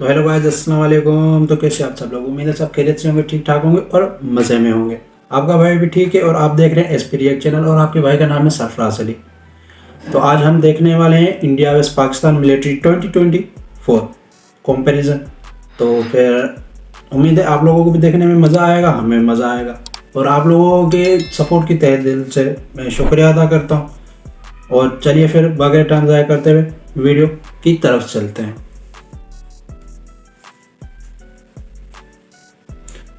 तो hello guys, अस्सलाम वालेकुम। तो कैसे आप सब लोग? उम्मीद है सब खैरियत से होंगे, ठीक ठाक होंगे और मज़े में होंगे। आपका भाई भी ठीक है और आप देख रहे हैं एसपी रिएक्ट चैनल और आपके भाई का नाम है सरफराज अली। तो आज हम देखने वाले हैं India versus Pakistan military 2024 comparison. तो फिर उम्मीद है आप लोगों को भी देखने में मज़ा आएगा, हमें मज़ा आएगा और आप लोगों के सपोर्ट की तहे दिल से मैं शुक्रिया अदा करता हूँ। और चलिए फिर बगैर टाइम ज़ाया करते हुए वीडियो की तरफ चलते हैं।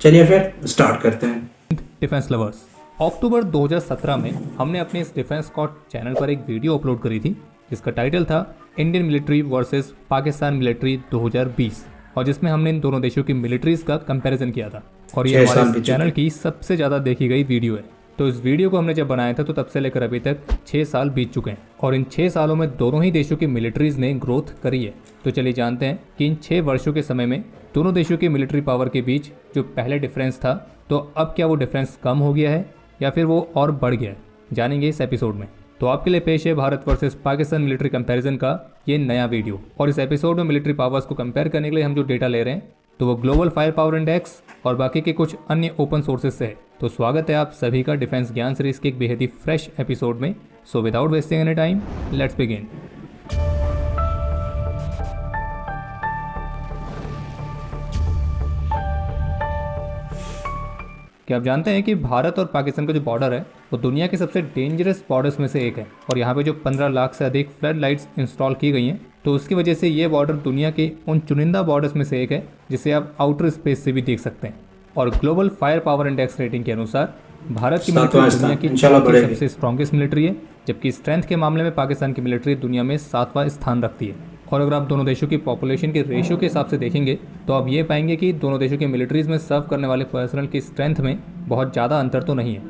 चलिए फिर स्टार्ट करते हैं। डिफेंस लवर्स, अक्टूबर 2017 में हमने अपने इस डिफेंस स्क्वाड चैनल पर एक वीडियो अपलोड करी थी जिसका टाइटल था Indian military versus Pakistan military 2020 और जिसमें हमने इन दोनों देशों की मिलिट्रीज का कंपैरिजन किया था और ये हमारे इस चैनल की सबसे ज़्यादा देखी गई वीडियो है। तो इस वीडियो को हमने जब बनाया था तो तब से लेकर अभी तक 6 साल बीत चुके हैं और इन 6 सालों में दोनों ही देशों की मिलिट्रीज ने ग्रोथ करी है। तो चलिए जानते हैं कि इन 6 वर्षों के समय में दोनों देशों की मिलिट्री पावर के बीच जो पहले डिफरेंस था तो अब क्या वो डिफरेंस कम हो गया है या फिर वो और बढ़ गया है, जानेंगे इस एपिसोड में। तो आपके लिए पेश है Bharat versus Pakistan military comparison का ये नया वीडियो। और इस एपिसोड में मिलिट्री पावर्स को कंपेयर करने के लिए हम जो डेटा ले रहे हैं तो वो ग्लोबल फायर पावर इंडेक्स और बाकी के कुछ अन्य ओपन सोर्सेज से है। तो स्वागत है आप सभी का डिफेंस ज्ञान सीरीज के एक बेहद ही फ्रेश एपिसोड में। So without wasting any time, let's begin. क्या आप जानते हैं कि भारत और पाकिस्तान का जो बॉर्डर है वो दुनिया के सबसे डेंजरस बॉर्डर्स में से एक है और यहाँ पे जो 15 लाख से अधिक फ्लड लाइट्स इंस्टॉल की गई हैं तो उसकी वजह से ये बॉर्डर दुनिया के उन चुनिंदा बॉर्डर्स में से एक है जिसे आप आउटर स्पेस से भी देख सकते हैं। और global fire power index rating के अनुसार भारत की मिलिट्री दुनिया की सबसे स्ट्रॉन्गेस्ट मिलिट्री है, जबकि स्ट्रेंथ के मामले में पाकिस्तान की मिलिट्री दुनिया में 7वां स्थान रखती है। और अगर आप दोनों देशों की पॉपुलेशन के रेशियो के हिसाब से देखेंगे तो आप ये पाएंगे कि दोनों देशों के मिलिट्रीज में सर्व करने वाले पर्सनल की स्ट्रेंथ में बहुत ज़्यादा अंतर तो नहीं है।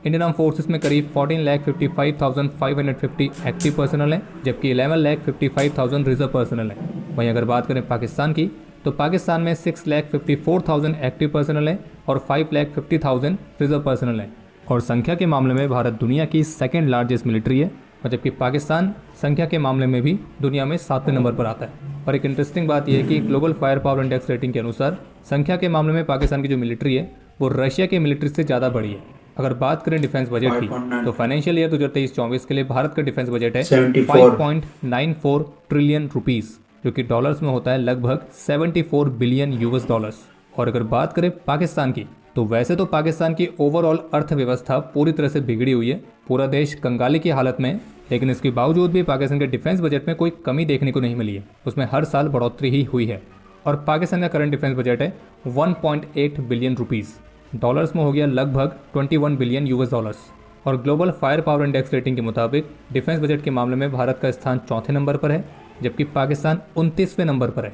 इंडियन आर्म फोर्सेस में करीब 14,55,550 एक्टिव पर्सनल है, जबकि 11,55,000 रिजर्व पर्सनल है। वहीं अगर बात करें पाकिस्तान की तो पाकिस्तान में 6,54,000 एक्टिव पर्सनल है और 5,50,000 रिजर्व पर्सनल है। और संख्या के मामले में भारत दुनिया की सेकेंड लार्जेस्ट मिलिट्री है और जबकि पाकिस्तान संख्या के मामले में भी दुनिया में 7वें नंबर पर आता है। और एक इंटरेस्टिंग बात यह है कि global fire power index rating के अनुसार संख्या के मामले में पाकिस्तान की जो मिलिट्री है वो रशिया के मिलिट्री से ज़्यादा बड़ी है। अगर बात करें डिफेंस बजट की तो फाइनेंशियल ईयर 2023-24 के लिए भारत का डिफेंस बजट है 5.94 ट्रिलियन रुपीज़, जो कि डॉलर्स में होता है लगभग 74 बिलियन यूएस डॉलर्स। और अगर बात करें पाकिस्तान की तो वैसे तो पाकिस्तान की ओवरऑल अर्थव्यवस्था पूरी तरह से बिगड़ी हुई है, पूरा देश कंगाली की हालत में है, लेकिन इसके बावजूद भी पाकिस्तान के डिफेंस बजट में कोई कमी देखने को नहीं मिली है, उसमें हर साल बढ़ोतरी ही हुई है। और पाकिस्तान का करंट डिफेंस बजट है 1.8 बिलियन रुपीज़, डॉलर्स में हो गया लगभग 21 बिलियन यूएस डॉलर्स। और global fire power index rating के मुताबिक डिफेंस बजट के मामले में भारत का स्थान 4थे नंबर पर है, जबकि पाकिस्तान 29वें नंबर पर है।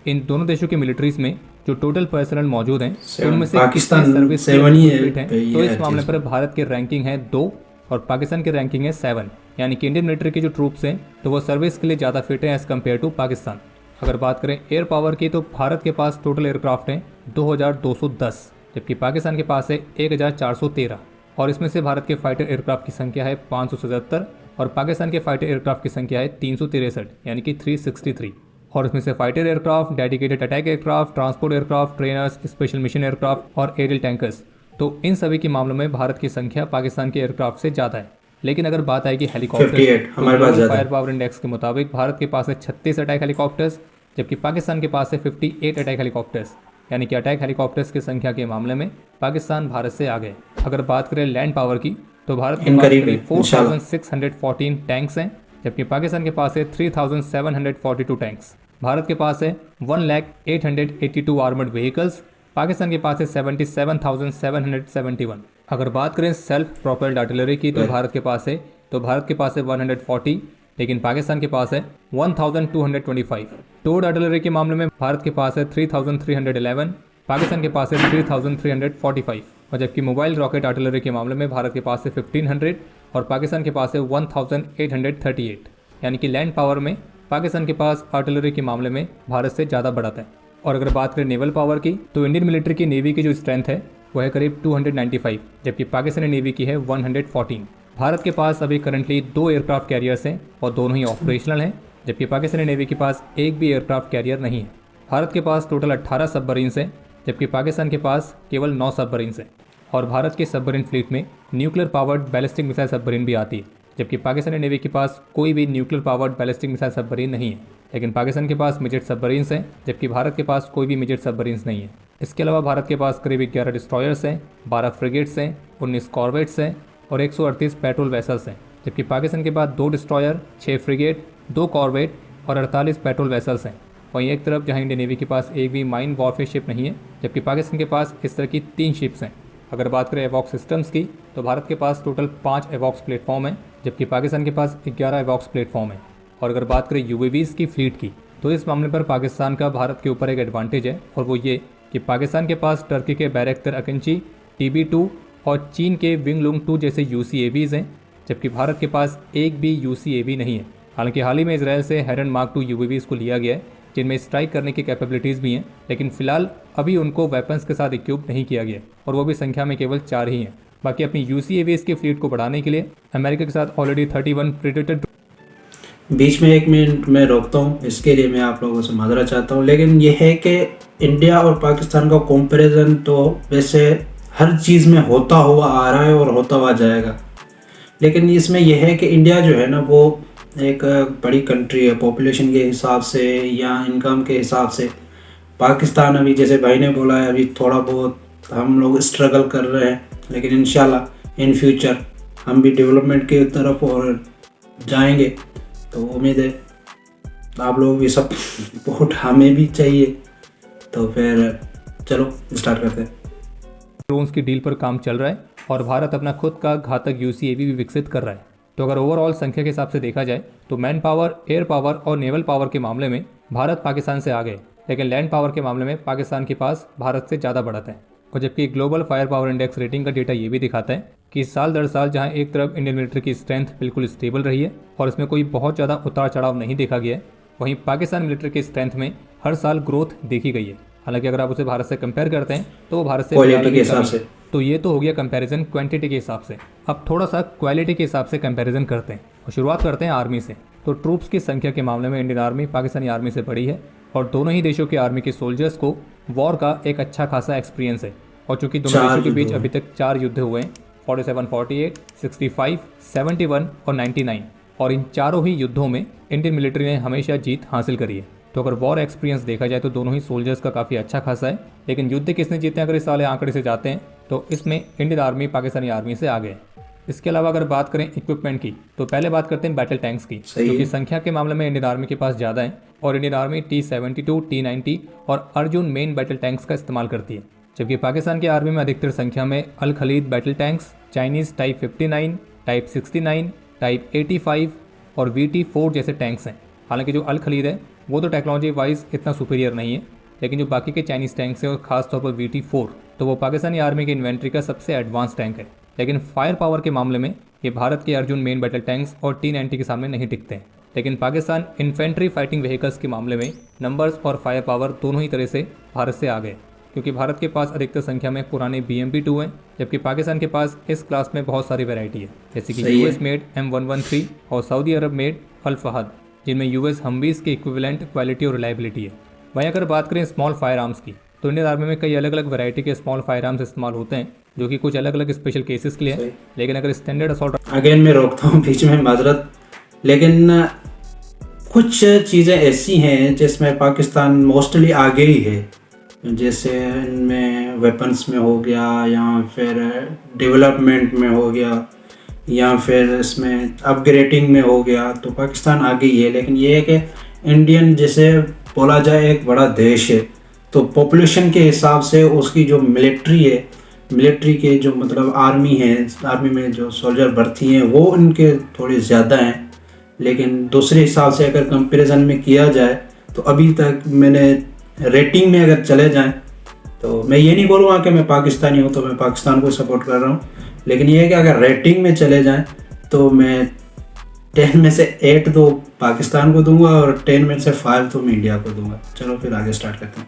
इन दोनों देशों की मिलिट्रीज में जो टोटल पर्सनल मौजूद हैं उनमें से पाकिस्तान सर्विस 7 ही है, तो इस मामले पर भारत की रैंकिंग है 2 और पाकिस्तान की रैंकिंग है 7, यानी कि इंडियन मिलिट्री के जो ट्रूप्स हैं तो वो सर्विस के लिए ज़्यादा फिट है एज़ कम्पेयर टू पाकिस्तान। अगर बात करें एयर पावर की तो भारत के पास टोटल एयरक्राफ्ट हैं 2210, जबकि पाकिस्तान के पास है 1413 और इसमें से भारत के फाइटर एयरक्राफ्ट की संख्या है 577 और पाकिस्तान के फाइटर एयरक्राफ्ट की संख्या है 363, यानी कि 363। और इसमें से fighter aircraft, dedicated attack aircraft, transport aircraft, trainers, special mission aircraft और एरियल टैंकर्स, तो इन सभी के मामलों में भारत की संख्या पाकिस्तान के एयरक्राफ्ट से ज़्यादा है। लेकिन अगर बात आएगी हेलीकॉप्टर, फायर पावर इंडेक्स के मुताबिक भारत के पास है 36 अटैक हेलीकॉप्टर्स, जबकि पाकिस्तान के पास है 58 अटैक हेलीकॉप्टर्स, यानी कि अटैक हेलीकॉप्टर्स की संख्या के मामले में पाकिस्तान भारत से आगे। अगर बात करें लैंड पावर की तो भारत के पास करीब 4614 टैंक्स हैं, जबकि पाकिस्तान के पास है 3742 टैंक्स। भारत के पास है 1,0882 आर्मर्ड व्हीकल्स, पाकिस्तान के पास है 77,771। अगर बात करें सेल्फ प्रोपेल्ड आर्टिलरी की तो भारत के पास है 140, लेकिन पाकिस्तान के पास है 1225। टोड आर्टिलरी के मामले में भारत के पास है 3311, पाकिस्तान के पास है 3345। और जबकि मोबाइल रॉकेट आर्टिलरी के मामले में भारत के पास है 1500 और पाकिस्तान के पास है 1838, यानी कि लैंड पावर में पाकिस्तान के पास आर्टिलरी के मामले में भारत से ज़्यादा बढ़ाता है। और अगर बात करें नेवल पावर की तो इंडियन मिलिट्री की नेवी की जो स्ट्रेंथ है वो है करीब 295, जबकि पाकिस्तानी नेवी की है 114। भारत के पास अभी करंटली 2 एयरक्राफ्ट कैरियर्स हैं और दोनों ही ऑपरेशनल हैं, जबकि पाकिस्तानी नेवी के पास एक भी एयरक्राफ्ट कैरियर नहीं है। भारत के पास टोटल 18 सबमरीन्स हैं, जबकि पाकिस्तान के पास केवल 9 सबमरीन्स हैं। और भारत की सबमरीन फ्लीट में nuclear powered ballistic missile submarine भी आती है, जबकि पाकिस्तानी नेवी के पास कोई भी nuclear powered ballistic missile submarine नहीं है। लेकिन पाकिस्तान के पास मिजेट सबमरीन्स हैं, जबकि भारत के पास कोई भी मिजेट सबमरीन्स नहीं है। इसके अलावा भारत के पास करीब 11 डिस्ट्रॉयर्स हैं, 12 फ्रिगेट्स हैं, 19 कॉर्वेट्स हैं और 138 पेट्रोल वेसल्स हैं, जबकि पाकिस्तान के पास 2 डिस्ट्रॉयर, 6 फ्रिगेट, 2 कॉर्वेट और 48 पेट्रोल वेसल्स हैं। वहीं एक तरफ जहां इंडियन नेवी के पास एक भी माइन वॉरफेयर शिप नहीं है, जबकि पाकिस्तान के पास इस तरह की 3 शिप्स हैं। अगर बात करें एवॉक्स सिस्टम्स की, तो भारत के पास टोटल 5 एवॉक्स प्लेटफॉर्म हैं, जबकि पाकिस्तान के पास 11 एवॉक्स प्लेटफॉर्म हैं। और अगर बात करें यूएवीज़ की फ्लीट की, तो इस मामले पर पाकिस्तान का भारत के ऊपर एक एडवांटेज है, और वो ये कि पाकिस्तान के पास टर्की के बैरक्टर अकिंची, TB2 और चीन के विंगलुंग 2 जैसे UCAVs हैं, जबकि भारत के पास एक भी UCAV नहीं है। हालांकि हाल ही में इसराइल से हेरन मार्क 2 UAVs को लिया गया है, जिनमें स्ट्राइक करने की कैपेबिलिटीज़ भी हैं, लेकिन फिलहाल अभी उनको वेपन्स के साथ इक्विप नहीं किया गया, और वो भी संख्या में केवल 4 ही हैं। बाकी अपनी UCAVs की फ्लीट को बढ़ाने के लिए अमेरिका के साथ ऑलरेडी 31 प्रेडेटर। बीच में 1 मिनट में रोकता हूँ, इसके लिए मैं आप लोगों से माजरा चाहता हूँ। लेकिन ये है कि इंडिया और पाकिस्तान का कंपैरिजन तो वैसे हर चीज़ में होता हुआ आ रहा है और होता हुआ जाएगा, लेकिन इसमें यह है कि इंडिया जो है ना, वो एक बड़ी कंट्री है पॉपुलेशन के हिसाब से या इनकम के हिसाब से। पाकिस्तान अभी जैसे भाई ने बोला है, अभी थोड़ा बहुत हम लोग स्ट्रगल कर रहे हैं, लेकिन इंशाल्लाह इन फ्यूचर हम भी डेवलपमेंट की तरफ और जाएंगे। तो उम्मीद है आप लोग भी सपोर्ट हमें भी चाहिए। तो फिर चलो स्टार्ट करते हैं। ड्रोन्स की डील पर काम चल रहा है और भारत अपना खुद का घातक UCAV भी विकसित कर रहा है। तो अगर ओवरऑल संख्या के हिसाब से देखा जाए तो मैन पावर, एयर पावर और नेवल पावर के मामले में भारत पाकिस्तान से आगे, लेकिन लैंड पावर के मामले में पाकिस्तान के पास भारत से ज़्यादा बढ़त है। और जबकि global fire power index rating का डेटा ये भी दिखाता है कि साल दर साल जहां एक तरफ इंडियन मिलिट्री की स्ट्रेंथ बिल्कुल स्टेबल रही है और इसमें कोई बहुत ज़्यादा उतार चढ़ाव नहीं देखा गया है, वहीं पाकिस्तान मिलिट्री की स्ट्रेंथ में हर साल ग्रोथ देखी गई है। हालांकि अगर आप उसे भारत से कंपेयर करते हैं तो वो भारत से क्वालिटी के हिसाब से। तो ये तो हो गया कंपैरिजन क्वांटिटी के हिसाब से। अब थोड़ा सा क्वालिटी के हिसाब से कंपैरिजन करते हैं और शुरुआत करते हैं आर्मी से। तो ट्रूप्स की संख्या के मामले में इंडियन आर्मी पाकिस्तानी आर्मी से बड़ी है और दोनों ही देशों की आर्मी के सोल्जर्स को वॉर का एक अच्छा खासा एक्सपीरियंस है। और चूंकि दोनों देशों के बीच अभी तक 4 युद्ध हुए हैं, 47, 48, 65, 71 और 99, और इन चारों ही युद्धों में इंडियन मिलिट्री ने हमेशा जीत हासिल करी है। तो अगर वॉर एक्सपीरियंस देखा जाए तो दोनों ही सोल्जर्स का काफ़ी अच्छा खासा है, लेकिन युद्ध किसने जीते हैं अगर इस साले आंकड़े से जाते हैं तो इसमें इंडियन आर्मी पाकिस्तानी आर्मी से आगे है। इसके अलावा अगर बात करें इक्विपमेंट की, तो पहले बात करते हैं बैटल टैंक्स की, क्योंकि संख्या के मामले में इंडियन आर्मी के पास ज़्यादा है और इंडियन आर्मी T-72, T-90 और अर्जुन मेन बैटल टैंक्स का इस्तेमाल करती है, जबकि पाकिस्तान की आर्मी में अधिकतर संख्या में Al Khalid battle tanks, Chinese type 59, type 69, type 85 और VT-4 जैसे टैंक्स हैं। हालांकि जो अल खलीद है वो तो टेक्नोलॉजी वाइज इतना सुपीरियर नहीं है, लेकिन जो बाकी के चाइनीज़ टैंक्स हैं और खासतौर पर VT-4 तो वो पाकिस्तानी आर्मी की इन्वेंट्री का सबसे एडवांस टैंक है। लेकिन फायर पावर के मामले में ये भारत के अर्जुन मेन बैटल टैंक्स और T-90 के सामने नहीं टिकते हैं। लेकिन पाकिस्तान इन्फेंट्री फाइटिंग व्हीकल्स के मामले में नंबर्स और फायर पावर दोनों ही तरह से भारत से आगे, क्योंकि भारत के पास अधिकतर संख्या में पुराने BMP-2 हैं, जबकि पाकिस्तान के पास इस क्लास में बहुत सारी वैरायटी है, जैसे कि US मेड M113 और सऊदी अरब मेड अल फहद, जिनमें US हमवीज़ की इक्विवेलेंट क्वालिटी और रिलायबिलिटी है। वहीं अगर बात करें स्मॉल फायर आर्म्स की, तो इंडियन आर्मी में कई अलग अलग वैरायटी के स्मॉल फायर आर्म्स इस्तेमाल होते हैं, जो कि कुछ अलग अलग स्पेशल केसेस के लिए है। लेकिन अगर स्टैंडर्ड असॉल्ट, अगेन मैं रोकता हूँ बीच में, माजरत, लेकिन कुछ चीज़ें ऐसी हैं जिसमें पाकिस्तान मोस्टली आगे ही है, जैसे इनमें वेपन्स में हो गया या फिर डेवलपमेंट में हो गया या फिर इसमें अपग्रेडिंग में हो गया, तो पाकिस्तान आगे ही है। लेकिन ये है कि इंडियन जैसे बोला जाए एक बड़ा देश है, तो पॉपुलेशन के हिसाब से उसकी जो मिलिट्री है, मिलिट्री के जो मतलब आर्मी है, आर्मी में जो सोल्जर भर्ती हैं वो उनके थोड़े ज़्यादा हैं। लेकिन दूसरे हिसाब से अगर कंपैरिजन में किया जाए तो अभी तक मैंने रेटिंग में अगर चले जाएं तो मैं ये नहीं बोलूँगा कि मैं पाकिस्तानी हूँ तो मैं पाकिस्तान को सपोर्ट कर रहा हूँ, लेकिन ये है कि अगर रेटिंग में चले जाएं तो मैं 10 में से 8 तो पाकिस्तान को दूंगा और 10 में से 5 तो मैं इंडिया को दूंगा। चलो फिर आगे स्टार्ट करते हैं।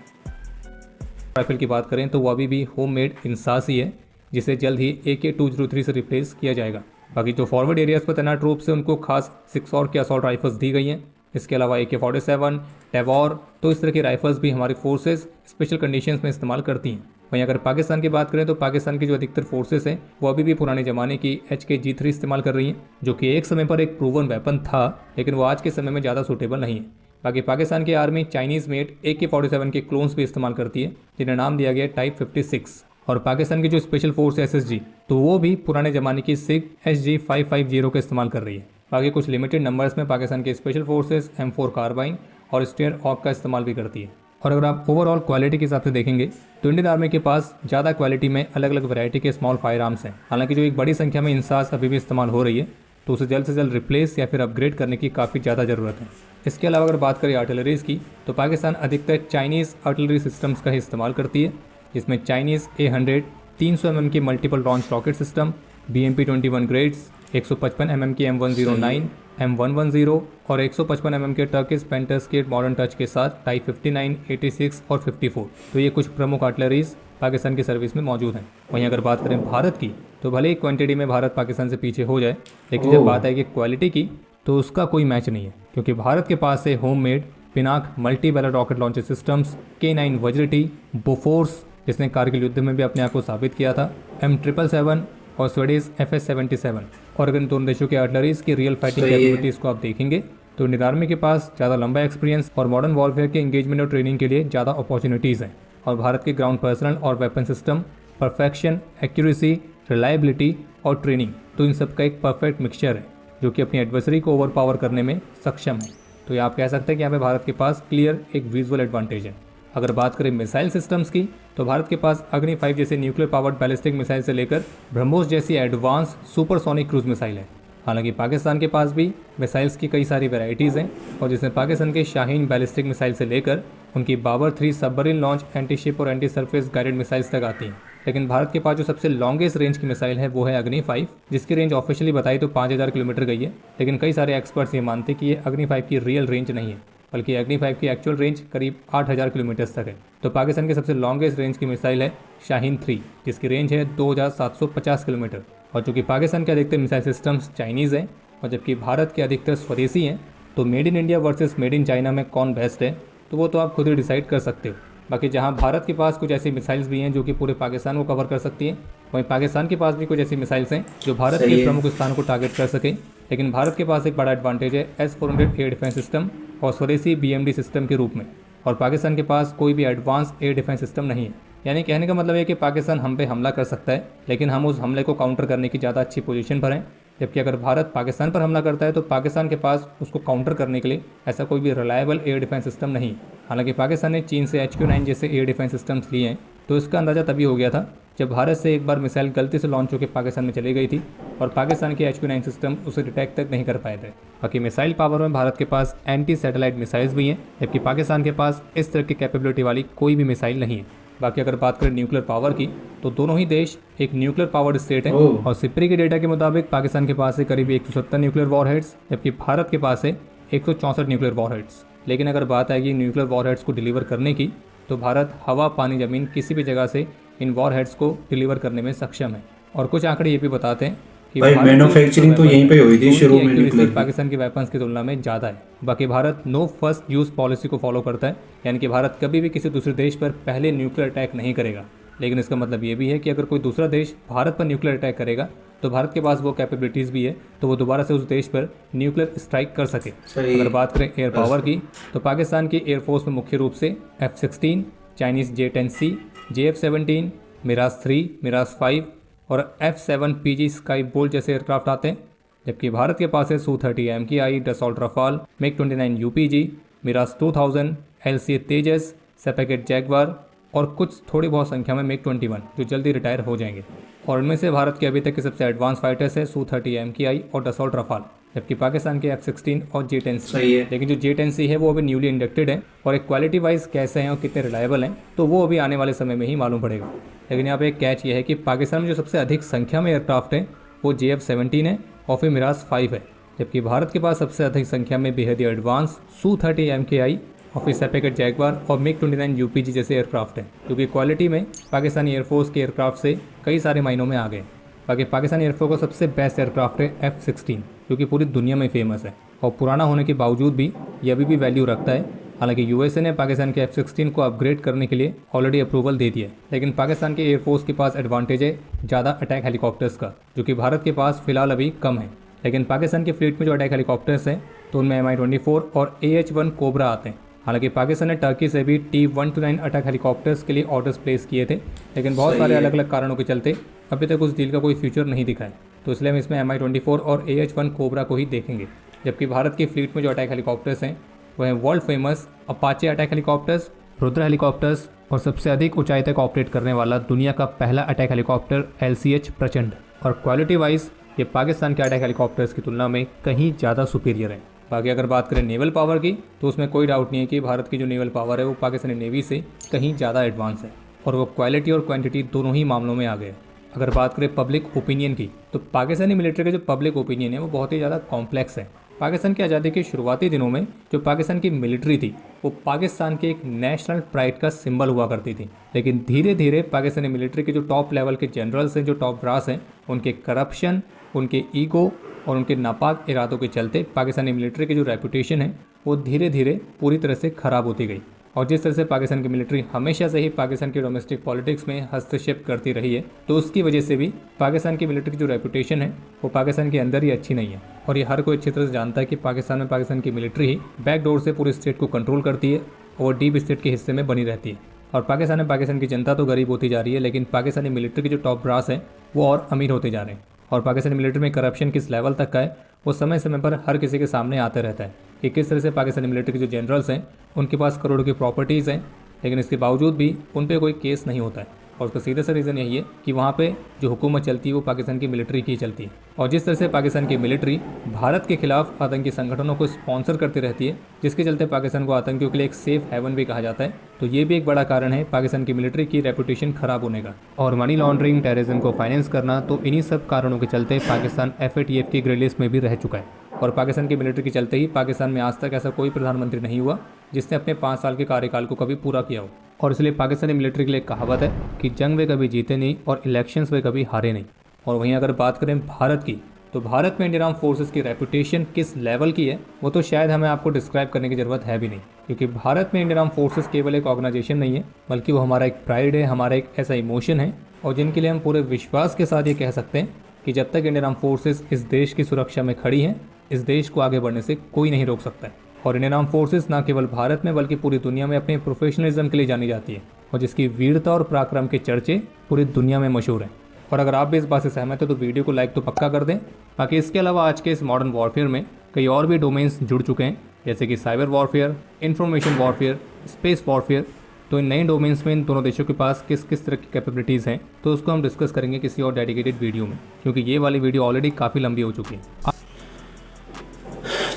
राइफल की बात करें तो वो अभी भी होम मेड इंसास ही है, जिसे जल्द ही AK-203 से रिप्लेस किया जाएगा। बाकी जो फॉरवर्ड एरियाज़ पर तैनात ट्रूप्स हैं उनको खास 6 और के असॉल्ट राइफल्स दी गई हैं। इसके अलावा AK-47, टैवॉर, तो इस तरह की राइफल्स भी हमारी फोर्सेस स्पेशल कंडीशंस में इस्तेमाल करती हैं। वहीं अगर पाकिस्तान की बात करें तो पाकिस्तान की जो अधिकतर फोर्सेस हैं वो अभी भी पुराने ज़माने की HK-G3 इस्तेमाल कर रही हैं, जो कि एक समय पर एक प्रूवन वेपन था, लेकिन वो आज के समय में ज़्यादा सूटेबल नहीं है। बाकी पाकिस्तान की आर्मी चाइनीज़ मेड AK-47 के क्लोन्स भी इस्तेमाल करती है, जिन्हें नाम दिया गया टाइप 56। और पाकिस्तान की जो स्पेशल फोर्स है SSG, तो वो भी पुराने ज़माने की SIG SG-550 का इस्तेमाल कर रही है। बाकी कुछ लिमिटेड नंबर्स में पाकिस्तान की स्पेशल फोर्सेस M4 कार्बाइन और स्टेयर ऑक का इस्तेमाल भी करती है। और अगर आप ओवरऑल क्वालिटी के हिसाब से देखेंगे तो इंडियन आर्मी के पास ज़्यादा क्वालिटी में अलग अलग वैरायटी के स्मॉल फायर आर्म्स हैं। हालांकि जो एक बड़ी संख्या में इंसास अभी भी इस्तेमाल हो रही है, तो उसे जल्द से जल्द रिप्लेस या फिर अपग्रेड करने की काफ़ी ज़्यादा ज़रूरत है। इसके अलावा अगर बात करें आर्टिलरीज़ की, तो पाकिस्तान अधिकतर चाइनीज़ आर्टिलरी सिस्टम्स का ही इस्तेमाल करती है, जिसमें चाइनीज़ A100 300 mm की multiple launch rocket system, BMP-21 grades, 155 mm की M109, M110 और 155 mm के टर्किश पेंटास्केट मॉडर्न टच के साथ टाइप 59, 86 और 54। तो ये कुछ प्रमुख आर्टिलरीज पाकिस्तान की सर्विस में मौजूद हैं। वहीं अगर बात करें भारत की, तो भले ही क्वांटिटी में भारत पाकिस्तान से पीछे हो जाए, लेकिन जब बात आएगी क्वालिटी की तो उसका कोई मैच नहीं है, क्योंकि भारत के पास है home made Pinaka multi barrel rocket launcher systems, K9 Vajra T, Bofors जिसने कारगिल युद्ध में भी अपने आप को साबित किया था, M777 और स्वीडिश FS-77। और अगर इन दोनों देशों के आर्टिलरीज की रियल फाइटिंग कैपेबिलिटीज़ को आप देखेंगे तो इंडियन आर्मी के पास ज़्यादा लंबा एक्सपीरियंस और मॉडर्न वॉरफेयर के एंगेजमेंट और ट्रेनिंग के लिए ज़्यादा अपॉर्चुनिटीज़ हैं। और भारत के ग्राउंड पर्सनल और weapon system, perfection, accuracy, reliability और ट्रेनिंग, तो इन सब का एक परफेक्ट मिक्सचर है जो कि अपनी एडवर्सरी को ओवर पावर करने में सक्षम है। तो ये आप कह सकते हैं कि यहाँ पे भारत के पास क्लियर एक विजुअल एडवांटेज है। अगर बात करें मिसाइल सिस्टम्स की, तो भारत के पास अग्नि 5 जैसे न्यूक्लियर पावर्ड बैलिस्टिक मिसाइल से लेकर ब्रह्मोस जैसी एडवांस सुपरसोनिक क्रूज मिसाइल है। हालांकि पाकिस्तान के पास भी मिसाइल्स की कई सारी वैरायटीज़ हैं, और जिसमें पाकिस्तान के शाहीन बैलिस्टिक मिसाइल से लेकर उनकी Babur 3 submarine launch anti ship और एंटी सरफेस गाइडेड मिसाइल्स तक आती हैं। लेकिन भारत के पास जो सबसे लॉन्गेस्ट रेंज की मिसाइल है वो है अग्नि 5, जिसकी रेंज ऑफिशियली बताई तो 5000 किलोमीटर गई है, लेकिन कई सारे एक्सपर्ट्स ये मानते कि ये अग्नि 5 की रियल रेंज नहीं है, बल्कि अग्नि 5 की एक्चुअल रेंज करीब 8000 किलोमीटर तक है। तो पाकिस्तान की सबसे लॉन्गेस्ट रेंज की मिसाइल है शाहीन 3, जिसकी रेंज है 2750 किलोमीटर। और चूँकि पाकिस्तान के अधिकतर मिसाइल सिस्टम्स चाइनीज़ हैं और जबकि भारत के अधिकतर स्वदेशी हैं, तो made in India versus made in China में कौन बेस्ट है, तो वो तो आप खुद ही डिसाइड कर सकते हो। बाकी जहां भारत के पास कुछ ऐसी मिसाइल्स भी हैं जो कि पूरे पाकिस्तान को कवर कर सकती हैं, वहीं पाकिस्तान के पास भी कुछ ऐसी मिसाइल्स हैं जो भारत के प्रमुख स्थानों को टारगेट कर सके। लेकिन भारत के पास एक बड़ा एडवांटेज है S-400 एयर डिफेंस सिस्टम और स्वदेशी BMD सिस्टम के रूप में, और पाकिस्तान के पास कोई भी एडवांस एयर डिफेंस सिस्टम नहीं है। यानी कहने का मतलब है कि पाकिस्तान हम पे हमला कर सकता है, लेकिन हम उस हमले को काउंटर करने की ज़्यादा अच्छी पोजीशन पर हैं, जबकि अगर भारत पाकिस्तान पर हमला करता है तो पाकिस्तान के पास उसको काउंटर करने के लिए ऐसा कोई भी रिलायबल एयर डिफेंस सिस्टम नहीं है। हालांकि पाकिस्तान ने चीन से HQ-9 जैसे एयर डिफेंस सिस्टम्स लिए हैं, तो इसका अंदाज़ा तभी हो गया था जब भारत से एक बार मिसाइल गलती से लॉन्च होकर पाकिस्तान में चली गई थी और पाकिस्तान के HQ-9 सिस्टम उसे डिटेक्ट तक नहीं कर पाए थे। बाकी मिसाइल पावर में भारत के पास एंटी सैटेलाइट मिसाइल्स भी हैं, जबकि पाकिस्तान के पास इस तरह की कैपेबिलिटी वाली कोई भी मिसाइल नहीं है। बाकी अगर बात करें न्यूक्लियर पावर की, तो दोनों ही देश एक न्यूक्लियर पावर्ड स्टेट है, और सिप्री के डेटा के मुताबिक पाकिस्तान के पास है करीब 170 न्यूक्लियर वॉरहेड्स, जबकि भारत के पास है 164 न्यूक्लियर वॉरहेड्स। लेकिन अगर बात आएगी न्यूक्लियर वॉरहेड्स को डिलीवर करने की, तो भारत हवा, पानी, ज़मीन किसी भी जगह से इन वॉरहेड्स को डिलीवर करने में सक्षम है। और कुछ आंकड़े ये भी बताते हैं कि मैन्युफैक्चरिंग तो यहीं पे हुई थी शुरू में, न्यूक्लियर पाकिस्तान के वेपन्स की तुलना में ज़्यादा है। बाकी Bharat no first use policy को फॉलो करता है, यानी कि भारत कभी भी किसी दूसरे देश पर पहले न्यूक्लियर अटैक नहीं करेगा। लेकिन इसका मतलब ये भी है कि अगर कोई दूसरा देश भारत पर न्यूक्लियर अटैक करेगा तो भारत के पास वो कैपेबिलिटीज़ भी है तो वो दोबारा से उस देश पर न्यूक्लियर स्ट्राइक कर सके। अगर बात करें एयर पावर की, तो पाकिस्तान की एयरफोर्स में मुख्य रूप से F-16, Chinese J-10C, JF-17, Miraj 3, Miraj 5 और F-7PG स्काई बोल्ट जैसे एयरक्राफ्ट आते हैं, जबकि भारत के पास है Su-30 MKI, Dassault Rafale, MiG-29 UPG, Mirage 2000, LCA Tejas, Sepecat Jaguar और कुछ थोड़ी बहुत संख्या में MiG-21 जो जल्दी रिटायर हो जाएंगे। और इनमें से भारत के अभी तक के सबसे एडवांस फाइटर्स है Su-30 MKI और डसॉल्ट रफाल, जबकि पाकिस्तान के F-16 और J-10C। लेकिन जो J-10C है वो अभी न्यूली इंडक्टेड है, और एक क्वालिटी वाइज कैसे हैं और कितने रिलायबल हैं तो वो अभी आने वाले समय में ही मालूम पड़ेगा। लेकिन यहाँ पे एक कैच ये है कि पाकिस्तान में जो सबसे अधिक संख्या में एयरक्राफ्ट है वो JF-17 है और फिर मिराज 5 है, जबकि भारत के पास सबसे अधिक संख्या में बेहद ही एडवांस Su-30 MKI और फिर सेपेकेट जैगवार और MiG-29 UPG जैसे एयरक्राफ्ट हैं, जो कि क्वालिटी में पाकिस्तानी एयरफोर्स के एयरक्राफ्ट से कई सारे मायनों में आ गए। बाकी पाकिस्तानी एयरफोर्स का सबसे बेस्ट एयरक्राफ्ट है F-16, जो कि पूरी दुनिया में फेमस है, और पुराना होने के बावजूद भी ये अभी भी वैल्यू रखता है। हालांकि यूएसए ने पाकिस्तान के F-16 को अपग्रेड करने के लिए ऑलरेडी अप्रूवल दे दिया है, लेकिन पाकिस्तान के एयरफोर्स के पास एडवांटेज है ज़्यादा अटैक हेलीकॉप्टर्स का, जो कि भारत के पास फिलहाल अभी कम है। लेकिन पाकिस्तान के फ्लीट में जो अटैक हेलीकॉप्टर्स हैं तो उनमें Mi-24 और AH-1 कोबरा आते हैं। हालांकि पाकिस्तान ने टर्की से भी T-129 अटैक हेलीकॉप्टर्स के लिए ऑर्डर्स प्लेस किए थे, लेकिन बहुत सारे अलग अलग कारणों के चलते अभी तक उस डील का कोई फ्यूचर नहीं दिखा है। तो इसलिए हम इसमें Mi-24 और AH-1 कोबरा को ही देखेंगे। जबकि भारत की फ्लीट में जो अटैक हेलीकॉप्टर्स हैं वह हैं world famous Apache attack helicopters, Rudra helicopters और सबसे अधिक ऊंचाई तक ऑपरेट करने वाला दुनिया का पहला अटैक हेलीकॉप्टर LCH प्रचंड। और क्वालिटी वाइज ये पाकिस्तान के अटैक हेलीकॉप्टर्स की तुलना में कहीं ज़्यादा सुपीरियर है। बाकी अगर बात करें नेवल पावर की तो उसमें कोई डाउट नहीं है कि भारत की जो नेवल पावर है वो पाकिस्तानी नेवी से कहीं ज़्यादा एडवांस है, और वो क्वालिटी और क्वांटिटी दोनों ही मामलों में आ गए। अगर बात करें पब्लिक ओपिनियन की तो पाकिस्तानी मिलिट्री का जो पब्लिक ओपिनियन है वो बहुत ही ज़्यादा कॉम्प्लेक्स है। पाकिस्तान की आज़ादी के शुरुआती दिनों में जो पाकिस्तान की मिलिट्री थी वो पाकिस्तान के एक नेशनल प्राइड का सिंबल हुआ करती थी, लेकिन धीरे धीरे पाकिस्तानी मिलिट्री के जो टॉप लेवल के जनरल्स हैं, जो टॉप ब्रास हैं, उनके करप्शन, उनके ईगो और उनके नापाक इरादों के चलते पाकिस्तानी मिलिट्री की जो रेपुटेशन है वो धीरे धीरे पूरी तरह से ख़राब होती गई। और जिस तरह से पाकिस्तान की मिलिट्री हमेशा से ही पाकिस्तान की डोमेस्टिक पॉलिटिक्स में हस्तक्षेप करती रही है, तो उसकी वजह से भी पाकिस्तान की मिलिट्री की जो रेपुटेशन है वो पाकिस्तान के अंदर ही अच्छी नहीं है। और ये हर कोई अच्छी तरह से जानता है कि पाकिस्तान में पाकिस्तान की मिलिट्री ही बैकडोर से पूरे स्टेट को कंट्रोल करती है और डीप स्टेट के हिस्से में बनी रहती है। और पाकिस्तान में पाकिस्तान की जनता तो गरीब होती जा रही है, लेकिन पाकिस्तानी मिलिट्री के जो टॉप ब्रास हैं वो और अमीर होते जा रहे हैं। और पाकिस्तानी मिलिट्री में करप्शन किस लेवल तक का है वो समय समय पर हर किसी के सामने आते रहता है कि किस तरह से पाकिस्तानी मिलिट्री के जो जनरल्स हैं उनके पास करोड़ों की प्रॉपर्टीज़ हैं, लेकिन इसके बावजूद भी उन पर कोई केस नहीं होता है। और उसका सीधा सा रीज़न यही है कि वहाँ पे जो हुकूमत चलती है वो पाकिस्तान की मिलिट्री की चलती है। और जिस तरह से पाकिस्तान की मिलिट्री भारत के खिलाफ आतंकी संगठनों को स्पॉन्सर करती रहती है, जिसके चलते पाकिस्तान को आतंकियों के लिए एक सेफ हेवन भी कहा जाता है, तो ये भी एक बड़ा कारण है पाकिस्तान की मिलिट्री की रेपुटेशन खराब होने का। और मनी लॉन्ड्रिंग, टेररिज्म को फाइनेंस करना, तो इन्हीं सब कारणों के चलते पाकिस्तान FATF की ग्रे लिस्ट में भी रह चुका है। और पाकिस्तान की मिलिट्री के चलते ही पाकिस्तान में आज तक ऐसा कोई प्रधानमंत्री नहीं हुआ जिसने अपने 5 साल के कार्यकाल को कभी पूरा किया हो। और इसलिए पाकिस्तानी मिलिट्री के लिए कहावत है कि जंग वे कभी जीते नहीं और इलेक्शंस वे कभी हारे नहीं। और वहीं अगर बात करें भारत की, तो भारत में इंडियन आर्म फोर्सेस की रेपुटेशन किस लेवल की है वो तो शायद हमें आपको डिस्क्राइब करने की ज़रूरत है भी नहीं, क्योंकि भारत में इंडियन आर्म फोर्सेस केवल एक ऑर्गेनाइजेशन नहीं है, बल्कि वो हमारा एक प्राइड है, हमारा एक ऐसा इमोशन है, और जिनके लिए हम पूरे विश्वास के साथ ये कह सकते हैं कि जब तक इंडियन आर्म फोर्सेस इस देश की सुरक्षा में खड़ी हैं, इस देश को आगे बढ़ने से कोई नहीं रोक सकता है। और इंडियन आर्म फोर्सेस ना केवल भारत में बल्कि पूरी दुनिया में अपने प्रोफेशनलिज्म के लिए जानी जाती है, और जिसकी वीरता और पराक्रम के चर्चे पूरी दुनिया में मशहूर हैं। और अगर आप भी इस बात से सहमत हो तो वीडियो को लाइक तो पक्का कर दें। बाकी इसके अलावा आज के इस मॉडर्न वॉरफेयर में कई और भी डोमेन्स जुड़ चुके हैं, जैसे कि cyber warfare, information warfare, space warfare. तो इन नए डोमेन्स में इन दोनों देशों के पास किस किस तरह की कैपेबिलिटीज़ हैं, तो उसको हम डिस्कस करेंगे किसी और डेडिकेटेड वीडियो में, क्योंकि ये वाली वीडियो ऑलरेडी काफ़ी लंबी हो चुकी है।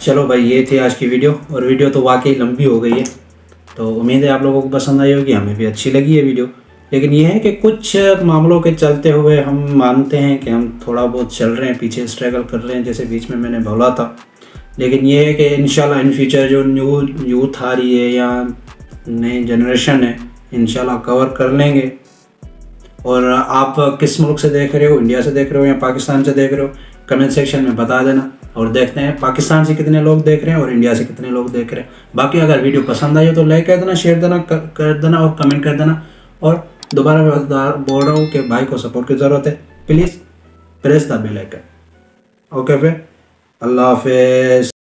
चलो भाई, ये थी आज की वीडियो, और वीडियो तो वाकई लंबी हो गई है, तो उम्मीद है आप लोगों को पसंद आई होगी। हमें भी अच्छी लगी है वीडियो, लेकिन ये है कि कुछ मामलों के चलते हुए हम मानते हैं कि हम थोड़ा बहुत चल रहे हैं, पीछे स्ट्रगल कर रहे हैं, जैसे बीच में मैंने बोला था। लेकिन ये है कि इंशाल्लाह इन फ्यूचर जो न्यू यूथ आ रही है या नई जनरेशन है, इंशाल्लाह कवर कर लेंगे। और आप किस मुल्क से देख रहे हो, इंडिया से देख रहे हो या पाकिस्तान से देख रहे हो, कमेंट सेक्शन में बता देना, और देखते हैं पाकिस्तान से कितने लोग देख रहे हैं और इंडिया से कितने लोग देख रहे हैं। बाकी अगर वीडियो पसंद आई हो तो लाइक कर देना, शेयर देना कर देना और कमेंट कर देना। और दोबारा मैं बोल रहा हूँ कि भाई को सपोर्ट की ज़रूरत है, please press the bell icon. Okay फिर, अल्लाह हाफिज़।